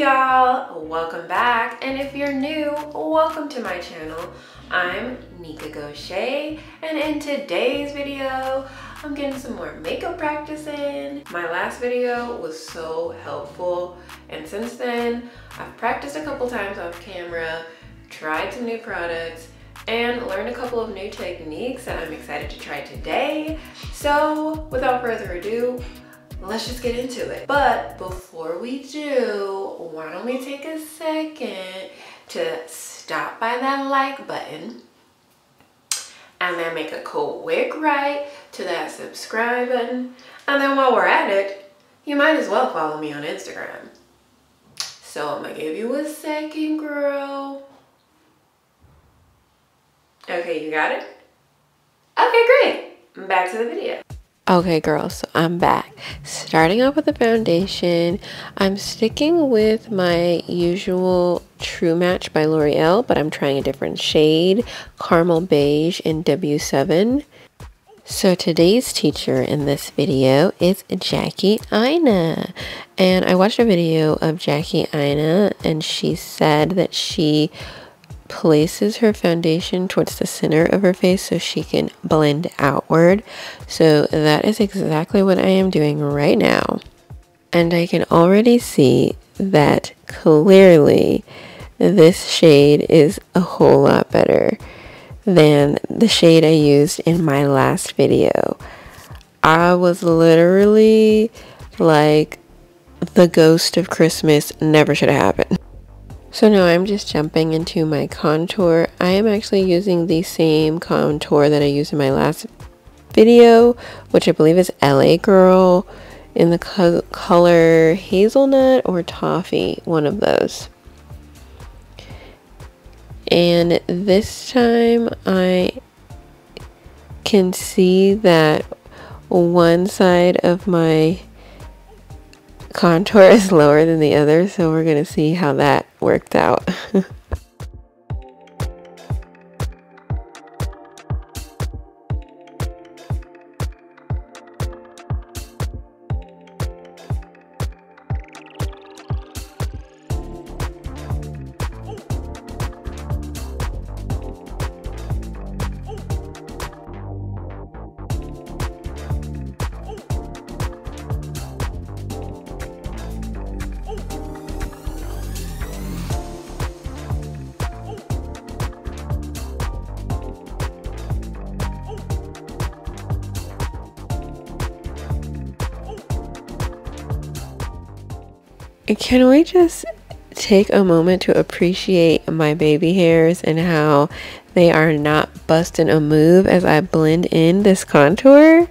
y'all, welcome back, and if you're new, welcome to my channel. I'm Nika.go.business, and in today's video I'm getting some more makeup practice in. My last video was so helpful, and since then I've practiced a couple times off camera, tried some new products, and learned a couple of new techniques that I'm excited to try today. So without further ado, let's just get into it. But before we do, why don't we take a second to stop by that like button and then make a quick right to that subscribe button. And then while we're at it, you might as well follow me on Instagram. So I'm gonna give you a second, girl. Okay, you got it? Okay, great. Back to the video. Okay girls, so I'm back. Starting off with the foundation, I'm sticking with my usual True Match by L'Oreal, but I'm trying a different shade, Caramel Beige in W7. So today's teacher in this video is Jackie Aina. And I watched a video of Jackie Aina, and she said that she places her foundation towards the center of her face so she can blend outward. So that is exactly what I am doing right now. And I can already see that clearly this shade is a whole lot better than the shade I used in my last video. I was literally like, the ghost of Christmas never should have happened. So now I'm just jumping into my contour. I am actually using the same contour that I used in my last video, which I believe is LA Girl, in the color Hazelnut or Toffee, one of those. And this time I can see that one side of my contour is lower than the other, so we're gonna see how that worked out. Can we just take a moment to appreciate my baby hairs and how they are not busting a move as I blend in this contour?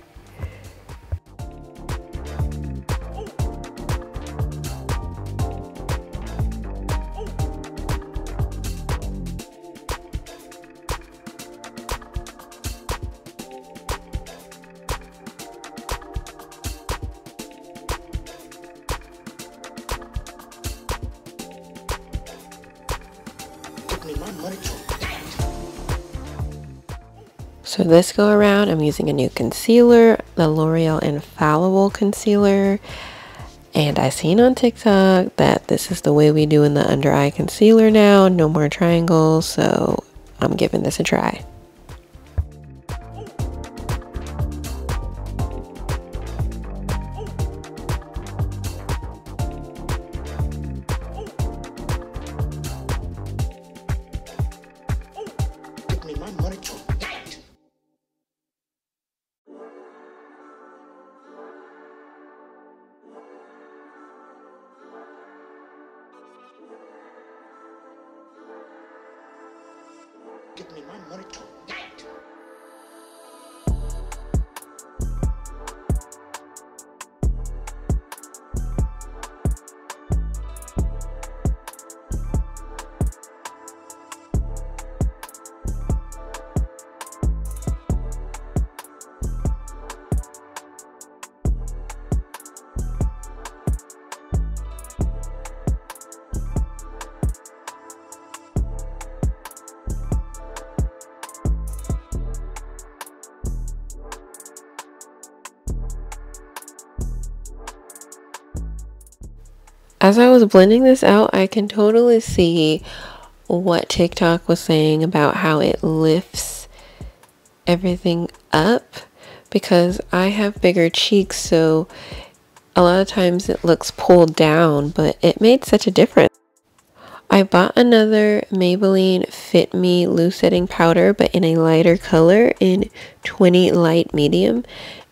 So this go around, I'm using a new concealer, the L'Oreal Infallible Concealer. And I seen on TikTok that this is the way we do in the under eye concealer now. No more triangles, so I'm giving this a try. Give me my money too. As I was blending this out, I can totally see what TikTok was saying about how it lifts everything up, because I have bigger cheeks, so a lot of times it looks pulled down, but it made such a difference. I bought another Maybelline Fit Me Loose Setting Powder, but in a lighter color in 20 Light Medium,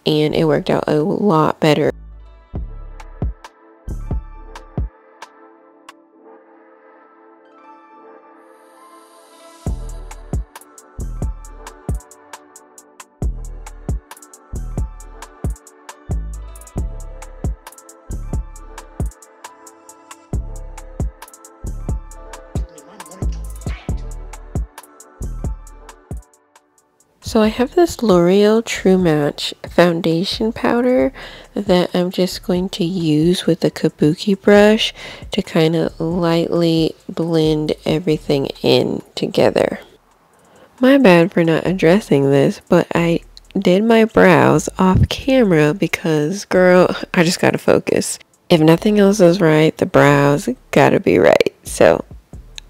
and it worked out a lot better. So I have this L'Oreal True Match foundation powder that I'm just going to use with the kabuki brush to kind of lightly blend everything in together. My bad for not addressing this, but I did my brows off camera because, girl, I just gotta focus. If nothing else is right, the brows gotta be right. So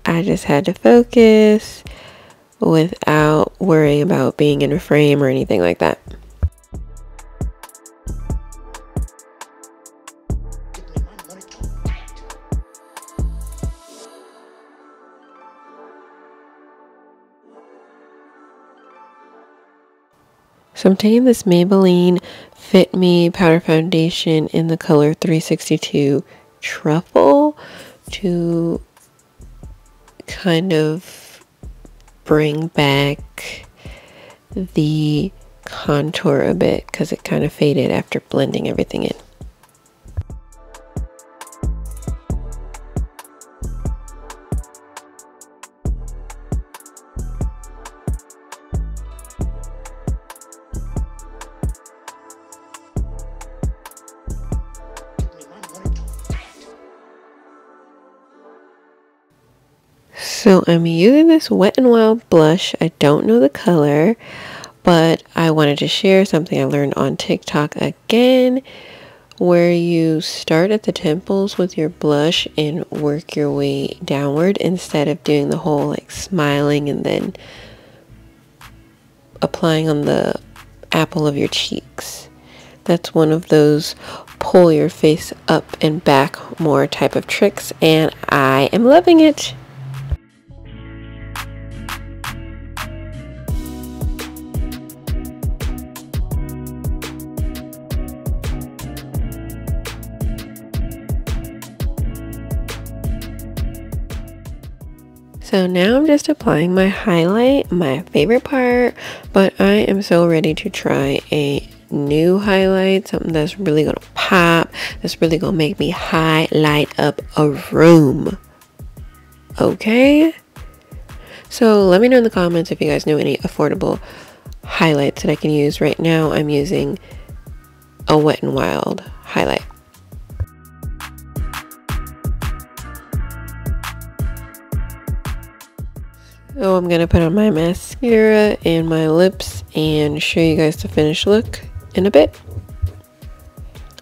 I just had to focus without worrying about being in a frame or anything like that. So I'm taking this Maybelline Fit Me Powder Foundation in the color 362 Truffle to kind of bring back the contour a bit, because it kind of faded after blending everything in. So I'm using this Wet n Wild blush. I don't know the color, but I wanted to share something I learned on TikTok again, where you start at the temples with your blush and work your way downward instead of doing the whole like smiling and then applying on the apple of your cheeks. That's one of those pull your face up and back more type of tricks, and I am loving it. So now I'm just applying my highlight, my favorite part, but I am so ready to try a new highlight, something that's really gonna pop, that's really gonna make me highlight up a room. Okay? So let me know in the comments if you guys know any affordable highlights that I can use. Right now I'm using a Wet n Wild highlight. So I'm gonna put on my mascara and my lips and show you guys the finished look in a bit.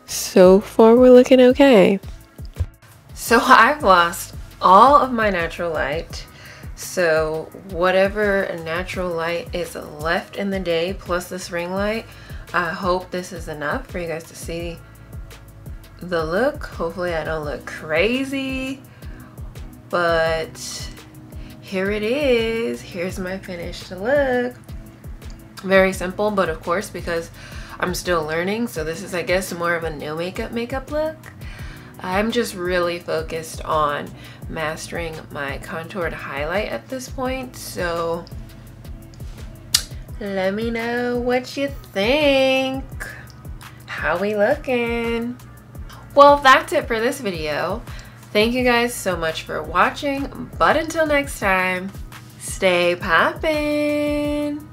So far we're looking okay. So I've lost all of my natural light. So whatever natural light is left in the day plus this ring light, I hope this is enough for you guys to see the look. Hopefully I don't look crazy, but here it is. Here's my finished look. Very simple, but of course, because I'm still learning, so this is, I guess, more of a no makeup look. I'm just really focused on mastering my contoured highlight at this point, so let me know what you think. How we looking? Well, that's it for this video. Thank you guys so much for watching, but until next time, stay poppin'!